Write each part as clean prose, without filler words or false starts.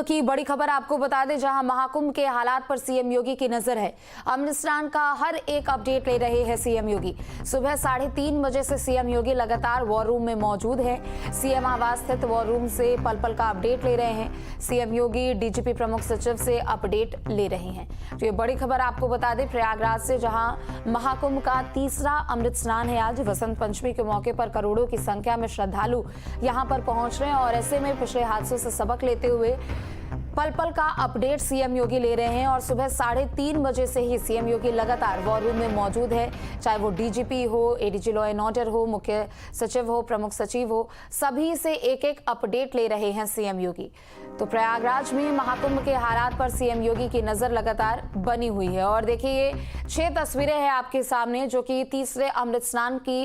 की बड़ी खबर आपको बता दें, जहां महाकुंभ के हालात पर सीएम योगी की नजर है। अमृत स्नान का हर एक अपडेट ले रहे हैं सीएम योगी। सुबह 3:30 बजे से सीएम योगी लगातार वॉर रूम में मौजूद है। सीएम आवास स्थित वॉर रूम से पल पल का अपडेट ले रहे हैं। सीएम योगी डीजीपी प्रमुख सचिव से अपडेट ले रहे हैं। तो ये बड़ी खबर आपको बता दें प्रयागराज से, जहां महाकुंभ का तीसरा अमृत स्नान है। आज वसंत पंचमी के मौके पर करोड़ों की संख्या में श्रद्धालु यहां पर पहुंच रहे हैं और ऐसे में पिछले हादसों से सबक लेते हुए पल पल का अपडेट सीएम योगी ले रहे हैं। और सुबह 3:30 बजे से ही सीएम योगी लगातार वॉर रूम में मौजूद है। चाहे वो डीजीपी हो, एडीजी लॉ एंड ऑर्डर हो, मुख्य सचिव हो, प्रमुख सचिव हो, सभी से एक एक अपडेट ले रहे हैं सीएम योगी। तो प्रयागराज में महाकुंभ के हालात पर सीएम योगी की नजर लगातार बनी हुई है। और देखिए, ये 6 तस्वीरें हैं आपके सामने, जो कि तीसरे अमृत स्नान की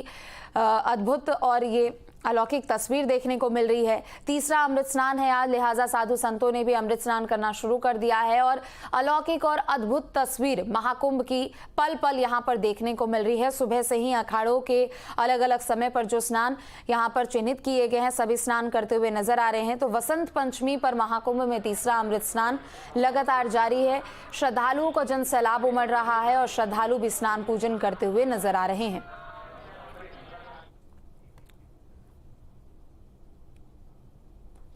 अद्भुत और ये अलौकिक तस्वीर देखने को मिल रही है। तीसरा अमृत स्नान है आज, लिहाजा साधु संतों ने भी अमृत स्नान करना शुरू कर दिया है। और अलौकिक और अद्भुत तस्वीर महाकुंभ की पल पल यहां पर देखने को मिल रही है। सुबह से ही अखाड़ों के अलग अलग समय पर जो स्नान यहां पर चिन्हित किए गए हैं, सभी स्नान करते हुए नजर आ रहे हैं। तो वसंत पंचमी पर महाकुंभ में तीसरा अमृत स्नान लगातार जारी है। श्रद्धालुओं का जन सैलाब उमड़ रहा है और श्रद्धालु भी स्नान पूजन करते हुए नजर आ रहे हैं।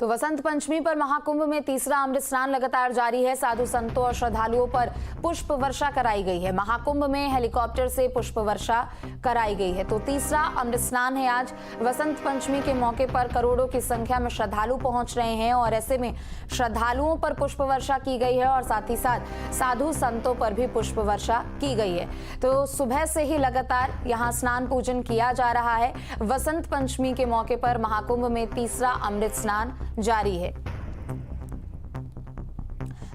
तो वसंत पंचमी पर महाकुंभ में तीसरा अमृत स्नान लगातार जारी है। साधु संतों और श्रद्धालुओं पर पुष्प वर्षा कराई गई है। महाकुंभ में हेलीकॉप्टर से पुष्प वर्षा कराई गई है। तो तीसरा अमृत स्नान है आज। वसंत पंचमी के मौके पर करोड़ों की संख्या में श्रद्धालु पहुंच रहे हैं और ऐसे में श्रद्धालुओं पर पुष्प वर्षा की गई है और साथ ही साथ साधु संतों पर भी पुष्प वर्षा की गई है। तो सुबह से ही लगातार यहाँ स्नान पूजन किया जा रहा है। वसंत पंचमी के मौके पर महाकुंभ में तीसरा अमृत स्नान जारी है।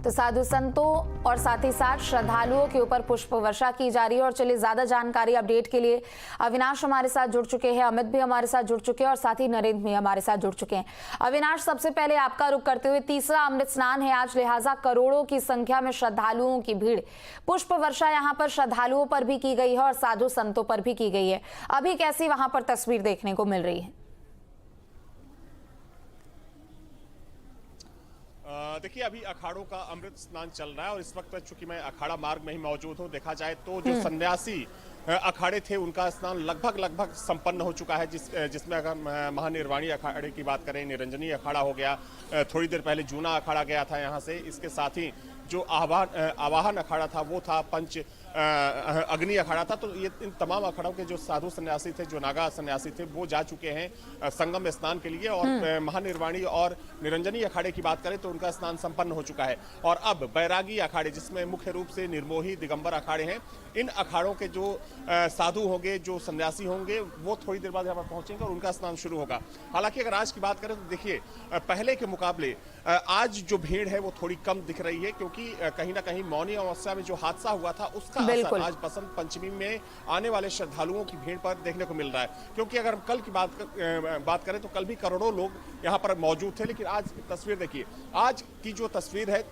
तो साधु संतों और साथ ही साथ श्रद्धालुओं के ऊपर पुष्प वर्षा की जा रही है। और चलिए, ज्यादा जानकारी अपडेट के लिए अविनाश हमारे साथ जुड़ चुके हैं, अमित भी हमारे साथ जुड़ चुके हैं और साथ ही नरेंद्र भी हमारे साथ जुड़ चुके हैं। अविनाश, सबसे पहले आपका रुख करते हुए, तीसरा अमृत स्नान है आज, लिहाजा करोड़ों की संख्या में श्रद्धालुओं की भीड़, पुष्प वर्षा यहाँ पर श्रद्धालुओं पर भी की गई है और साधु संतों पर भी की गई है। अभी कैसी वहां पर तस्वीर देखने को मिल रही है? देखिए, अभी अखाड़ों का अमृत स्नान चल रहा है और इस वक्त चूंकि मैं अखाड़ा मार्ग में ही मौजूद हूँ, देखा जाए तो जो सन्यासी अखाड़े थे उनका स्नान लगभग संपन्न हो चुका है। जिसमें अगर महानिर्वाणी अखाड़े की बात करें, निरंजनी अखाड़ा हो गया, थोड़ी देर पहले जूना अखाड़ा गया था यहाँ से। इसके साथ ही जो आवाहन अखाड़ा था वो था पंच अग्नि अखाड़ा था। तो ये इन तमाम अखाड़ों के जो साधु सन्यासी थे, जो नागा सन्यासी थे, वो जा चुके हैं संगम में स्नान के लिए। और महानिर्वाणी और निरंजनी अखाड़े की बात करें तो उनका स्नान संपन्न हो चुका है। और अब बैरागी अखाड़े, जिसमें मुख्य रूप से निर्मोही दिगंबर अखाड़े हैं, इन अखाड़ों के जो साधु होंगे, जो सन्यासी होंगे, वो थोड़ी देर बाद यहाँ पर पहुंचेंगे और उनका स्नान शुरू होगा। हालांकि अगर आज की बात करें तो देखिए, पहले के मुकाबले आज जो भीड़ है वो थोड़ी कम दिख रही है, क्योंकि कहीं ना कहीं मौनी अमावस्या में जो हादसा हुआ था उसका असर आज बसंत पंचमी में आने वाले श्रद्धालुओं की भीड़ पर देखने को मिल रहा है। क्योंकि अगर हम कल की बात करें तो कल भी करोड़ों लोग यहाँ पर मौजूद थे, लेकिन आज की तस्वीर देखिए, आज की जो तस्वीर है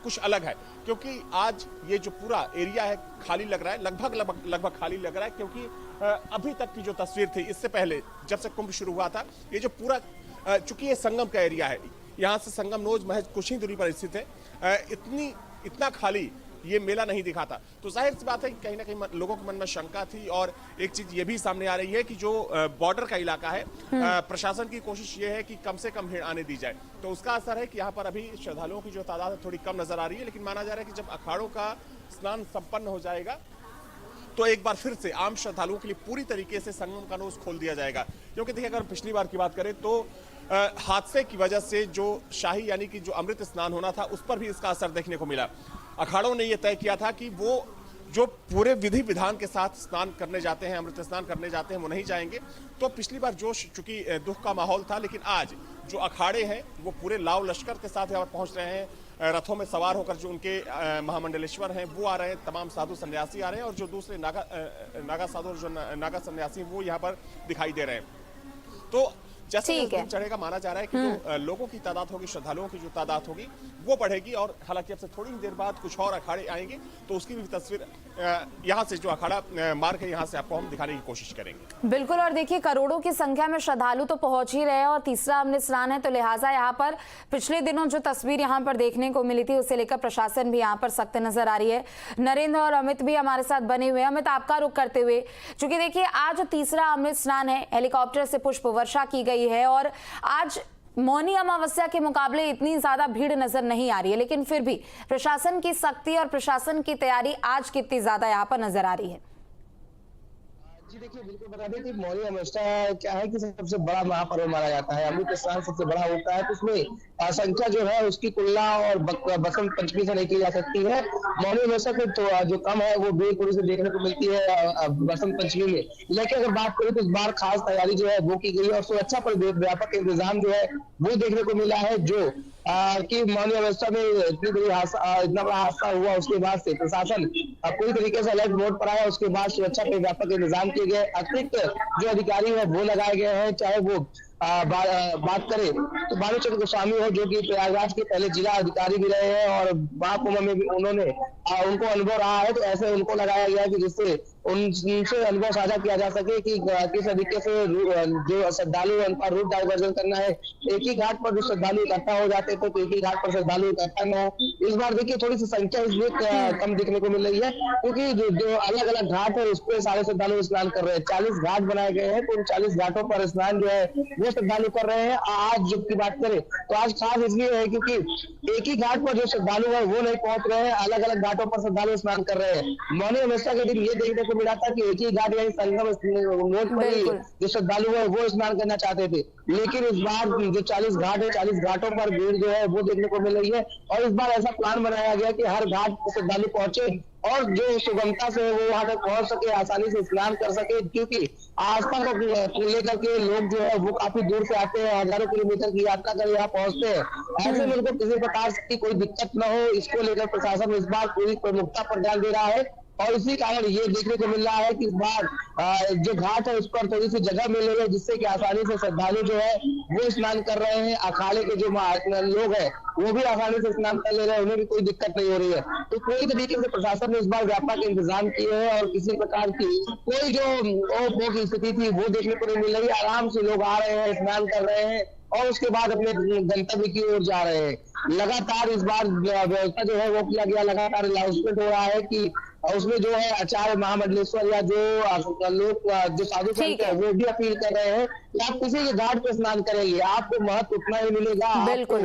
कुछ अलग है। क्योंकि आज ये जो पूरा एरिया है खाली लग रहा है, लगभग खाली लग रहा है। क्योंकि अभी तक की जो तस्वीर थी, इससे पहले जब से कुंभ शुरू हुआ था, ये जो पूरा चूंकि ये संगम का एरिया है, यहाँ से संगम नोज महज कुछ ही दूरी पर स्थित है, इतना खाली ये मेला नहीं दिखा था। तो जाहिर सी बात है कि कहीं ना कहीं लोगों के मन में शंका थी। और एक चीज ये भी सामने आ रही है कि जो बॉर्डर का इलाका है, प्रशासन की कोशिश ये है कि कम से कम भीड़ आने दी जाए। तो उसका असर है कि यहाँ पर अभी श्रद्धालुओं की जो तादाद है थोड़ी कम नजर आ रही है। लेकिन माना जा रहा है कि जब अखाड़ों का स्नान संपन्न हो जाएगा तो एक बार फिर से आम श्रद्धालुओं के लिए पूरी तरीके से संगम का नोज खोल दिया जाएगा। क्योंकि देखिए, अगर पिछली बार की बात करें तो हादसे की वजह से जो शाही यानी कि जो अमृत स्नान होना था, उस पर भी इसका असर देखने को मिला। अखाड़ों ने यह तय किया था कि वो जो पूरे विधि विधान के साथ स्नान करने जाते हैं, अमृत स्नान करने जाते हैं, वो नहीं जाएंगे। तो पिछली बार जो चूंकि दुख का माहौल था, लेकिन आज जो अखाड़े हैं वो पूरे लाव लश्कर के साथ यहाँ पर पहुंच रहे हैं। रथों में सवार होकर जो उनके महामंडलेश्वर हैं वो आ रहे हैं, तमाम साधु सन्यासी आ रहे हैं और जो दूसरे नागा साधु और जो नागा सन्यासी वो यहाँ पर दिखाई दे रहे हैं। तो जैसे ठीक है। दिन चढ़ेगा माना जा रहा है कि जो लोगों की तादाद होगी, श्रद्धालुओं की जो तादाद होगी वो बढ़ेगी। और हालांकि अब से थोड़ी ही देर बाद कुछ और अखाड़े आएंगे तो उसकी भी तस्वीर यहाँ से जो अखाड़ा मार्ग है यहाँ से आपको हम दिखाने की कोशिश करेंगे। बिल्कुल, और देखिए करोड़ों की संख्या में श्रद्धालु तो पहुंच ही रहे हैं और तीसरा अमृत स्नान है, तो लिहाजा यहाँ पर पिछले दिनों जो तस्वीर यहाँ पर देखने को मिली थी उसे लेकर प्रशासन भी यहाँ पर सख्त नजर आ रही है। नरेंद्र और अमित भी हमारे साथ बने हुए हैं। अमित, आपका रुख करते हुए, चूंकि देखिए आज तीसरा अमृत स्नान है, हेलीकॉप्टर से पुष्प वर्षा की गई है और आज मौनी अमावस्या के मुकाबले इतनी ज्यादा भीड़ नजर नहीं आ रही है, लेकिन फिर भी प्रशासन की सख्ती और प्रशासन की तैयारी आज कितनी ज्यादा यहाँ पर नजर आ रही है? जी देखिए, बिल्कुल बता दें कि मौनी अमावस्या क्या है कि सबसे बड़ा महापर्व माना जाता है। अमृत स्नान सबसे बड़ा होता है, तो उसमें संख्या जो है उसकी तुलना और बसंत पंचमी से नहीं की जा सकती है। मौनी अमावस्या की तो जो कम है वो बीरपुरी से देखने को मिलती है बसंत पंचमी में। लेकिन अगर बात करें तो इस बार खास तैयारी जो है वो की गई है और सुरक्षा पर व्यापक इंतजाम जो है वो देखने को मिला है। जो कि मौनी अवस्था में इतनी बड़ा हादसा हुआ उसके बाद से प्रशासन पूरी तरीके से अलर्ट मोड पर आया। उसके बाद सुरक्षा पे व्यापक इंतजाम किए गए। अतिरिक्त जो अधिकारी है वो लगाए गए हैं, चाहे वो बात करें तो भानुचंद्र गोस्वामी है जो कि प्रयागराज के पहले जिला अधिकारी भी रहे हैं और महाकुंभ में भी उन्होंने उनको अनुभव रहा है, तो ऐसे उनको लगाया गया है कि जिससे उनसे अनुभव साझा किया जा सके कि किस तरीके से जो श्रद्धालु उनका रूट डाइवर्जन करना है। एक ही घाट पर जो श्रद्धालु इकट्ठा हो जाते थे तो एक ही घाट पर श्रद्धालु इकट्ठा न हो। इस बार देखिए थोड़ी सी संख्या इसलिए कम देखने को मिल रही है क्योंकि जो अलग अलग घाट है उस पर सारे श्रद्धालु स्नान कर रहे हैं। 40 घाट बनाए गए हैं, तो उन 40 घाटों पर स्नान जो है वो श्रद्धालु कर रहे हैं। आज की बात करें तो आज खास इसलिए है क्योंकि एक ही घाट पर जो श्रद्धालु है वो नहीं पहुंच रहे हैं, अलग अलग घाटों पर श्रद्धालु स्नान कर रहे हैं। मौनी अमावस्या के दिन ये देखने को मिला था कि एक ही घाट यानी संगम रोड पर ही जो श्रद्धालु है वो स्नान करना चाहते थे, लेकिन इस बार जो 40 घाट है 40 घाटों पर भीड़ जो है वो देखने को मिल रही है। और इस बार ऐसा प्लान बनाया गया कि हर घाट पर श्रद्धालु पहुंचे और जो सुगमता से वो वहां तक पहुंच सके, आसानी से स्नान कर सके, क्योंकि आस्था को लेकर के लोग जो है वो काफी दूर से आते हैं, हजारों किलोमीटर की यात्रा कर यहाँ पहुंचते हैं। ऐसे में उनको किसी प्रकार की कोई दिक्कत न हो, इसको लेकर प्रशासन इस बार पूरी प्रमुखता पर ध्यान दे रहा है। और इसी कारण ये देखने को मिल रहा है कि इस बार जो घाट है उस पर थोड़ी सी जगह मिल रही है जिससे कि आसानी से श्रद्धालु जो है वो स्नान कर रहे हैं। अखाड़े के जो लोग हैं वो भी आसानी से स्नान कर ले रहे हैं, उन्हें भी कोई दिक्कत नहीं हो रही है। तो पूरी तरीके से प्रशासन ने इस बार व्यापक इंतजाम किए हैं और किसी प्रकार की कोई जो की स्थिति थी वो देखने को नहीं मिल रही। आराम से लोग आ रहे हैं, स्नान कर रहे हैं और उसके बाद अपने गंतव्य की ओर जा रहे हैं। लगातार इस बार व्यवस्था जो है वो किया गया, लगातार अनाउंसमेंट हो रहा है कि उसमें जो है आचार्य महामंडलेश्वर या जो लोग जो साधु संत है वो भी अपील कर रहे हैं कि आप किसी के घाट पे स्नान करेंगे, आपको महत्व उतना ही मिलेगा, आपको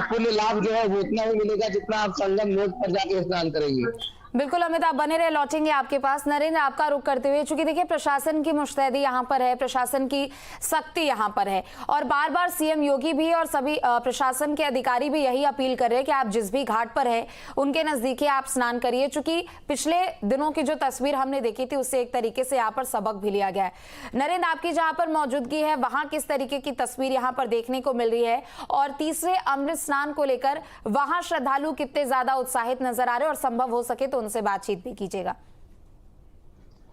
पुण्य लाभ जो है वो उतना ही मिलेगा जितना आप संगम नोट पर जाके स्नान करेंगे। बिल्कुल अमित, आप बने रहे, लौटेंगे आपके पास। नरेंद्र, आपका रुख करते हुए, चूंकि देखिए प्रशासन की मुस्तैदी यहाँ पर है, प्रशासन की सख्ती यहाँ पर है और बार बार सीएम योगी भी और सभी प्रशासन के अधिकारी भी यही अपील कर रहे हैं कि आप जिस भी घाट पर है उनके नजदीक आप स्नान करिए। चूंकि पिछले दिनों की जो तस्वीर हमने देखी थी उससे एक तरीके से यहाँ पर सबक भी लिया गया है। नरेंद्र, आपकी जहाँ पर मौजूदगी है वहां किस तरीके की तस्वीर यहाँ पर देखने को मिल रही है और तीसरे अमृत स्नान को लेकर वहां श्रद्धालु कितने ज्यादा उत्साहित नजर आ रहे हैं और संभव हो सके तो उनसे बातचीत भी कीजिएगा।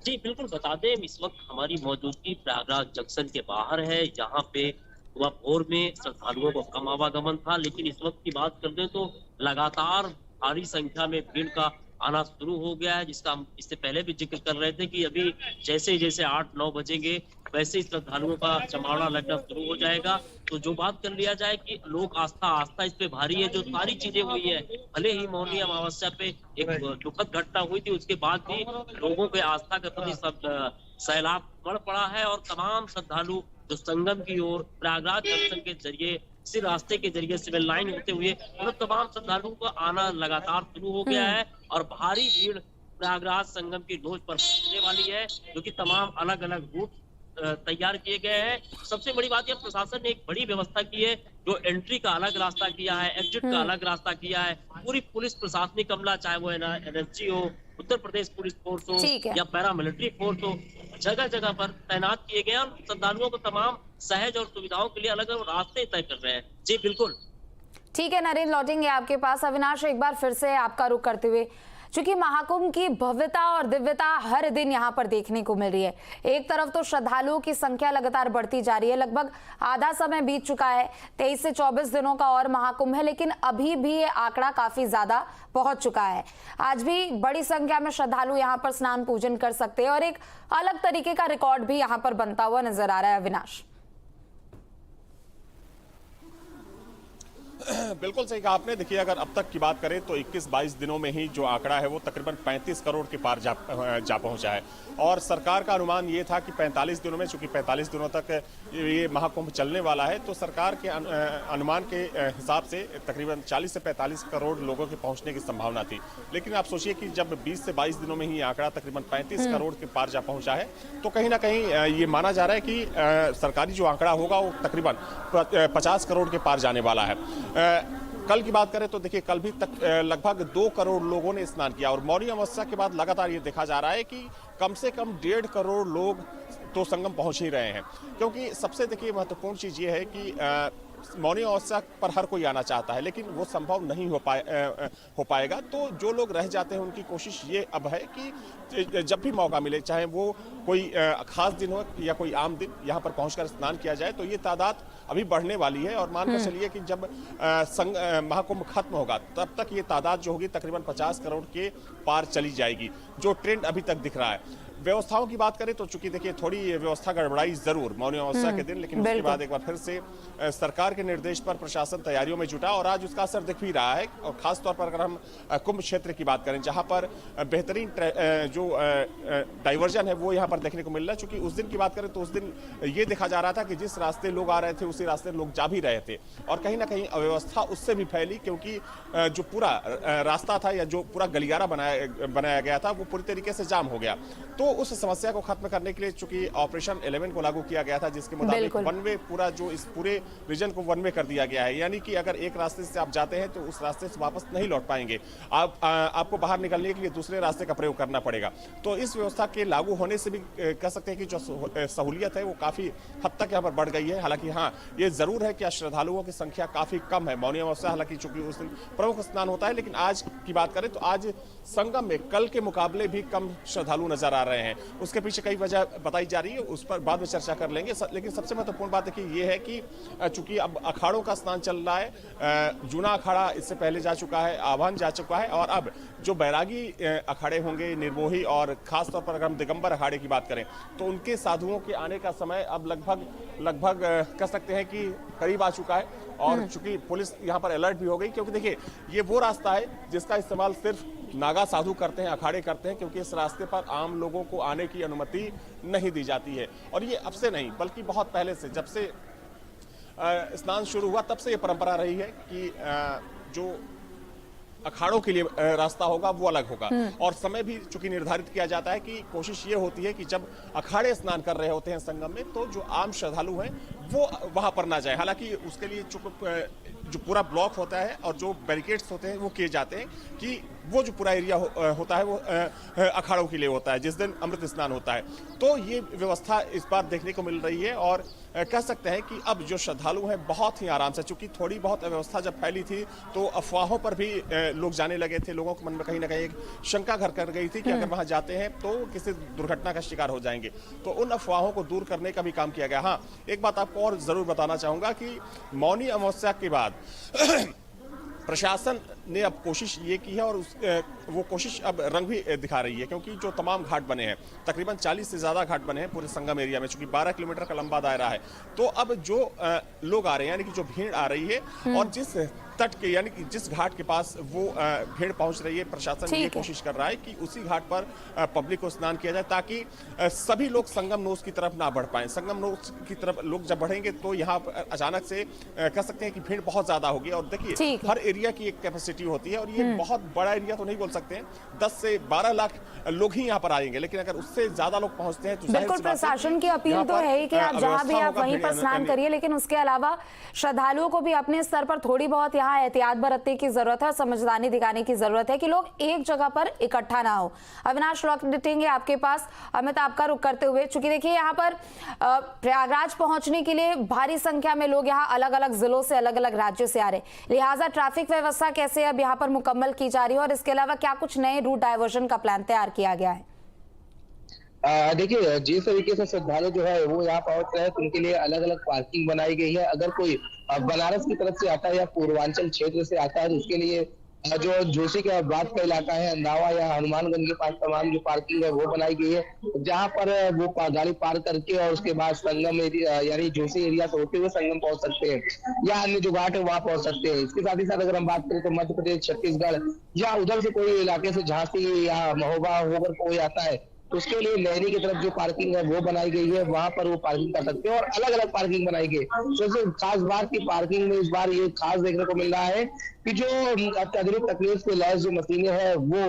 जी बिल्कुल, बता दें इस वक्त हमारी मौजूदगी प्रयागराज जंक्शन के बाहर है। यहाँ पे सुबह भोर में श्रद्धालुओं को कम आवागमन था, लेकिन इस वक्त की बात कर दें तो लगातार भारी संख्या में भीड़ का आना शुरू हो गया है, जिसका हम इससे पहले भी जिक्र कर रहे थे कि अभी जैसे जैसे 8-9 बजेंगे वैसे ही श्रद्धालुओं का जमावड़ा लगना शुरू हो जाएगा। तो जो बात कर लिया जाए कि लोग आस्था इस पे भारी है, जो सारी चीजें हुई है, भले ही मौनी अमावस्या पे एक दुखद घटना हुई थी उसके बाद भी लोगों के आस्था के प्रति सब सैलाब बढ़ पड़ा है और तमाम श्रद्धालु जो संगम की ओर प्रयागराज दर्शन के जरिए इसी रास्ते के जरिए सिविल लाइन होते हुए उन तमाम श्रद्धालुओं का आना लगातार शुरू हो गया है और भारी भीड़ प्रयागराज संगम की डोज पर पहुंचने वाली है, जो कि तमाम अलग अलग रूट तैयार किए गए हैं। सबसे बड़ी बात यह प्रशासन ने एक बड़ी व्यवस्था की है, जो एंट्री का अलग रास्ता किया है, एग्जिट का अलग रास्ता किया है। पूरी पुलिस प्रशासनिक अमला, चाहे वो एनएसजी हो, उत्तर प्रदेश पुलिस फोर्स हो या पैरामिलिट्री फोर्स हो, जगह जगह पर तैनात किए गए और श्रद्धालुओं को तमाम सहज और सुविधाओं के लिए अलग अलग रास्ते तय कर रहे हैं। जी बिल्कुल, ठीक है नरेंद्र, लौटेंगे आपके पास। अविनाश, एक बार फिर से आपका रुख करते हुए, क्योंकि महाकुंभ की भव्यता और दिव्यता हर दिन यहाँ पर देखने को मिल रही है। एक तरफ तो श्रद्धालुओं की संख्या लगातार बढ़ती जा रही है, लगभग आधा समय बीत चुका है, 23 से 24 दिनों का और महाकुंभ है, लेकिन अभी भी ये आंकड़ा काफी ज्यादा पहुंच चुका है। आज भी बड़ी संख्या में श्रद्धालु यहाँ पर स्नान पूजन कर सकते हैं और एक अलग तरीके का रिकॉर्ड भी यहाँ पर बनता हुआ नजर आ रहा है। अविनाश, बिल्कुल सही कहा आपने। देखिए, अगर अब तक की बात करें तो 21-22 दिनों में ही जो आंकड़ा है वो तकरीबन 35 करोड़ के पार जा पहुंचा है और सरकार का अनुमान ये था कि 45 दिनों में, चूंकि 45 दिनों तक ये महाकुंभ चलने वाला है, तो सरकार के अनुमान के हिसाब से तकरीबन 40 से 45 करोड़ लोगों के पहुंचने की संभावना थी। लेकिन आप सोचिए कि जब 20 से 22 दिनों में ही आंकड़ा तकरीबन 35 करोड़ के पार जा पहुंचा है, तो कहीं ना कहीं ये माना जा रहा है कि सरकारी जो आंकड़ा होगा वो तकरीबन 50 करोड़ के पार जाने वाला है। कल की बात करें तो देखिए, कल भी तक लगभग 2 करोड़ लोगों ने स्नान किया और मौनी अमावस्या के बाद लगातार ये देखा जा रहा है कि कम से कम 1.5 करोड़ लोग तो संगम पहुंच ही रहे हैं। क्योंकि सबसे देखिए महत्वपूर्ण चीज ये है कि मौनी अमावस्या पर हर कोई आना चाहता है, लेकिन वो संभव नहीं हो पाएगा। तो जो लोग रह जाते हैं उनकी कोशिश ये अब है कि जब भी मौका मिले, चाहे वो कोई खास दिन हो या कोई आम दिन, यहाँ पर पहुंचकर स्नान किया जाए। तो ये तादाद अभी बढ़ने वाली है और मानकर चलिए कि जब महाकुंभ खत्म होगा तब तक ये तादाद जो होगी तकरीबन 50 करोड़ के पार चली जाएगी, जो ट्रेंड अभी तक दिख रहा है। व्यवस्थाओं की बात करें तो चूंकि देखिए थोड़ी व्यवस्था गड़बड़ाई जरूर मौनी अमावस्या के दिन, लेकिन उसके बाद एक बार फिर से सरकार के निर्देश पर प्रशासन तैयारियों में जुटा और आज उसका असर दिख भी रहा है। और खास तौर पर अगर हम कुंभ क्षेत्र की बात करें, जहां पर बेहतरीन जो डाइवर्जन है वो यहाँ पर देखने को मिल रहा है। चूंकि उस दिन की बात करें तो उस दिन ये देखा जा रहा था कि जिस रास्ते लोग आ रहे थे उसी रास्ते लोग जा भी रहे थे और कहीं ना कहीं अव्यवस्था उससे भी फैली, क्योंकि जो पूरा रास्ता था या जो पूरा गलियारा बनाया गया था वो पूरी तरीके से जाम हो गया। तो उस समस्या को खत्म करने के लिए चूंकि ऑपरेशन 11 को लागू किया गया था, जिसके मुताबिक वन वे पूरा जो इस पूरे रीजन को वन वे कर दिया गया है। यानी कि अगर एक रास्ते से आप जाते हैं तो उस रास्ते से वापस नहीं लौट पाएंगे, आपको बाहर निकलने के लिए दूसरे रास्ते का प्रयोग करना पड़ेगा। तो इस व्यवस्था के लागू होने से भी कह सकते हैं कि जो सहूलियत है वो काफी हद तक यहाँ पर बढ़ गई है। हालांकि हाँ, ये जरूर है कि श्रद्धालुओं की संख्या काफी कम है। मौनी अमावस्या हालांकि चूंकि उस दिन प्रमुख स्नान होता है, लेकिन आज की बात करें तो आज संगम में कल के मुकाबले भी कम श्रद्धालु नजर आ रहे हैं। उसके पीछे कई वजह बताई जा रही है, उस पर बाद में चर्चा कर लेंगे। लेकिन सबसे महत्वपूर्ण बात देखिए ये है कि चूंकि अब अखाड़ों का स्नान चल रहा है, जूना अखाड़ा इससे पहले जा चुका है, आह्वान जा चुका है और अब जो बैरागी अखाड़े होंगे, निर्मोही और खास तौर पर अगर हम दिगंबर अखाड़े की बात करें तो उनके साधुओं के आने का समय अब लगभग कह सकते हैं कि करीब आ चुका है। और चूंकि पुलिस यहाँ पर अलर्ट भी हो गई, क्योंकि देखिए ये वो रास्ता है जिसका इस्तेमाल सिर्फ नागा साधु करते हैं, अखाड़े करते हैं, क्योंकि इस रास्ते पर आम लोगों को आने की अनुमति नहीं दी जाती है। और ये अब से नहीं बल्कि बहुत पहले से, जब से स्नान शुरू हुआ तब से ये परंपरा रही है कि जो अखाड़ों के लिए रास्ता होगा वो अलग होगा और समय भी चूंकि निर्धारित किया जाता है कि कोशिश ये होती है कि जब अखाड़े स्नान कर रहे होते हैं संगम में तो जो आम श्रद्धालु हैं वो वहां पर ना जाए। हालांकि उसके लिए जो पूरा ब्लॉक होता है और जो बैरिकेड्स होते हैं वो किए जाते हैं कि वो जो पूरा एरिया होता है वो अखाड़ों के लिए होता है जिस दिन अमृत स्नान होता है। तो ये व्यवस्था इस बार देखने को मिल रही है और कह सकते हैं कि अब जो श्रद्धालु हैं बहुत ही आराम से, चूंकि थोड़ी बहुत अव्यवस्था जब फैली थी तो अफवाहों पर भी लोग जाने लगे थे। लोगों के मन में कहीं ना कहीं एक शंका घर कर गई थी कि अगर वहां जाते हैं तो किसी दुर्घटना का शिकार हो जाएंगे। तो उन अफवाहों को दूर करने का भी काम किया गया। हाँ, एक बात आपको और जरूर बताना चाहूंगा कि मौनी अमावस्या के बाद प्रशासन ने अब कोशिश ये की है और वो कोशिश अब रंग भी दिखा रही है, क्योंकि जो तमाम घाट बने हैं, तकरीबन 40 से ज़्यादा घाट बने हैं पूरे संगम एरिया में, चूंकि 12 किलोमीटर का लंबा दायरा है। तो अब जो लोग आ रहे हैं, यानी कि जो भीड़ आ रही है और जिस तट के यानी कि जिस घाट के पास वो भीड़ पहुंच रही है, प्रशासन ये कोशिश कर रहा है कि उसी घाट पर पब्लिक को स्नान किया जाए ताकि सभी लोग संगम नोस की तरफ ना बढ़ पाए। संगम नोस की तरफ लोग जब बढ़ेंगे तो यहाँ अचानक से कह सकते हैं कि भीड़ बहुत ज्यादा होगी। और देखिए हर एरिया की एक कैपेसिटी होती है और ये बहुत बड़ा एरिया तो नहीं बोल सकते हैं, 10 से 12 लाख लोग ही यहाँ पर आएंगे, लेकिन अगर उससे ज्यादा लोग पहुंचते हैं तो बिल्कुल प्रशासन की अपील तो है ही कि आप जहाँ भी आप वहीं पर स्नान करिए, लेकिन उसके अलावा श्रद्धालुओं को भी अपने स्तर पर थोड़ी बहुत यहाँ एहतियात बरतने की जरूरत है, समझदारी दिखाने की जरूरत है कि लोग एक जगह पर इकट्ठा ना हो। अविनाश, लौटेंगे आपके पास। अमित, आपका रुख करते हुए, चूंकि देखिए यहाँ पर प्रयागराज पहुंचने के लिए भारी संख्या में लोग यहाँ अलग अलग जिलों से, अलग अलग राज्यों से आ रहे, लिहाजा ट्रैफिक व्यवस्था कैसे से अब यहाँ पर मुकम्मल की जा रही है और इसके अलावा क्या कुछ नए रूट डाइवर्जन का प्लान तैयार किया गया है? देखिए, जिस तरीके से श्रद्धालु जो है वो यहाँ पहुंच रहे हैं तो उनके लिए अलग अलग पार्किंग बनाई गई है। अगर कोई बनारस की तरफ से आता है या पूर्वांचल क्षेत्र से आता है तो उसके लिए जो जोशी के बाद का इलाका है, अंदावा या हनुमानगंज के पास तमाम जो पार्किंग है वो बनाई गई है, जहां पर वो गाड़ी पार्क करके और उसके बाद संगम एरिया यानी जोशी एरिया से होते हुए संगम पहुंच सकते हैं या अन्य जो घाट है वहां पहुंच सकते हैं। इसके साथ ही साथ अगर हम बात करें तो मध्य प्रदेश, छत्तीसगढ़ या उधर से कोई इलाके से झांसी या महोबा होकर कोई आता है तो उसके लिए लहरी की तरफ जो पार्किंग है वो बनाई गई है, वहां पर वो पार्किंग कर सकते हैं और अलग अलग पार्किंग बनाई गई। सबसे खास बात की पार्किंग में इस बार ये खास देखने को मिल रहा है कि जो अत्याधुनिक तकनीक से लैस जो मशीनें हैं वो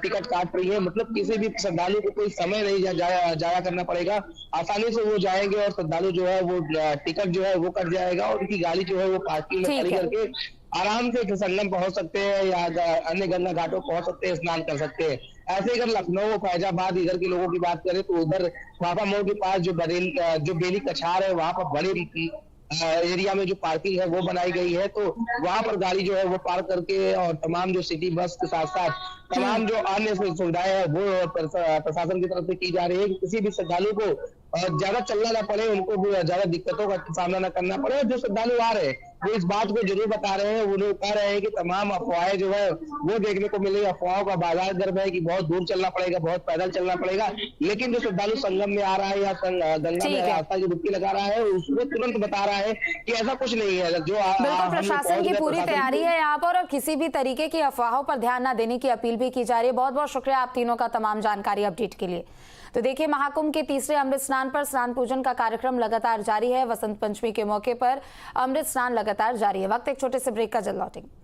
टिकट काट रही है। मतलब किसी भी श्रद्धालु को कोई समय नहीं जाया करना पड़ेगा, आसानी से वो जाएंगे और श्रद्धालु जो है वो टिकट जो है वो कट जाएगा और उनकी गाड़ी जो है वो पार्किंग में खड़ी करके आराम से संगम पहुंच सकते हैं या अन्य गंगा घाटों पहुंच सकते हैं, स्नान कर सकते हैं। ऐसे अगर लखनऊ, फैजाबाद इधर के लोगों की बात करें तो उधर बाबा मोड़ के पास जो बेली कछार है वहां पर बड़े एरिया में जो पार्किंग है वो बनाई गई है, तो वहां पर गाड़ी जो है वो पार्क करके और तमाम जो सिटी बस के साथ साथ तमाम जो अन्य सुविधाएं है वो प्रशासन की तरफ से की जा रही है। किसी भी श्रद्धालु को ज्यादा चलना ना पड़े, उनको भी ज्यादा दिक्कतों का सामना न करना पड़े। और जो श्रद्धालु आ रहे हैं वो इस बात को जरूर बता रहे हैं, वो लोग कह रहे हैं कि तमाम अफवाहें जो है वो देखने को मिलेगी। अफवाहों का बाजार गर्भ है कि बहुत दूर चलना पड़ेगा, बहुत पैदल चलना पड़ेगा, लेकिन जो श्रद्धालु संगम में आ रहा है या गंगा में आस्था की डुबकी लगा रहा है उसमें तुरंत बता रहा है कि ऐसा कुछ नहीं है। जो बिल्कुल प्रशासन की पूरी तैयारी है यहाँ पर और किसी भी तरीके की अफवाहों पर ध्यान न देने की अपील भी की जा रही है। बहुत बहुत शुक्रिया आप तीनों का तमाम जानकारी अपडेट के लिए। तो देखिए, महाकुंभ के तीसरे अमृत स्नान पर स्नान पूजन का कार्यक्रम लगातार जारी है। वसंत पंचमी के मौके पर अमृत स्नान लगातार जारी है। वक्त एक छोटे से ब्रेक का, जल्द लौटेंगे।